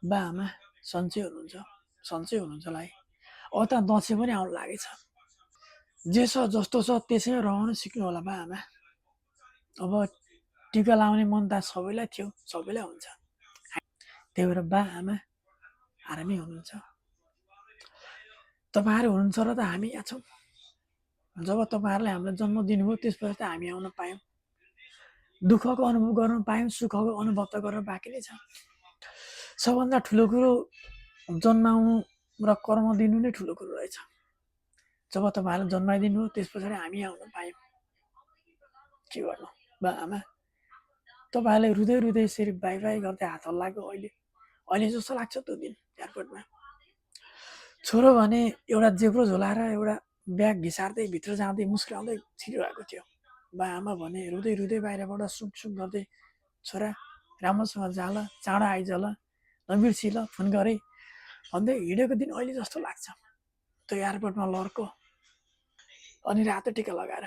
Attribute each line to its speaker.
Speaker 1: बा आमा सन्चै हुनुहुन्छ, सन्चै हुनुहुन्छ होला है। अब त दसैँ पनि आउनु लागेछ। जे छ जस्तो छ त्यसैमा रहन सिक्नु होला बा आमा। अब टिका लाउने मन त सबैलाई थियो, सबैलाई हुन्छ। त्यही भएर बा आमा आरामै हुनुहुन्छ। तपाईँहरू हुनुहुन्छ र त हामी यहाँ छौँ। जब तपाईँहरूले हामीलाई जन्म दिनुभयो त्यसपछि त हामी आउन पायौँ। दुःखको अनुभव गर्न पायौँ, सुखको अनुभव त गर्न बाँकी नै छ। सबभन्दा ठुलो कुरो जन्माउनु र कर्म दिनु नै ठुलो कुरो रहेछ। जब तपाईँहरूले जन्माइदिनु हो त्यस पछाडि हामी आउन पायौँ। के गर्नु बा आमा, तपाईँहरूले रुँदै रुँदै यसरी बाई बाई गर्दै हात हल्लाएको अहिले जस्तो लाग्छ त्यो दिन एयरपोर्टमा। छोरो भने एउटा जेब्रो झोलाएर एउटा ब्याग घिसार्दै भित्र जाँदै मुस्कुराउँदै छिरिरहेको थियो। बा आमा भने रुँदै रुँदै बाहिरबाट सुक सुक गर्दै छोरा राम्रोसँग जाल, चाँडो आइज ल, नबिर्सी ल, फोन गरेँ भन्दै हिँडेको दिन अहिले जस्तो लाग्छ। त्यो एयरपोर्टमा लड्को अनि रातो टिका लगाएर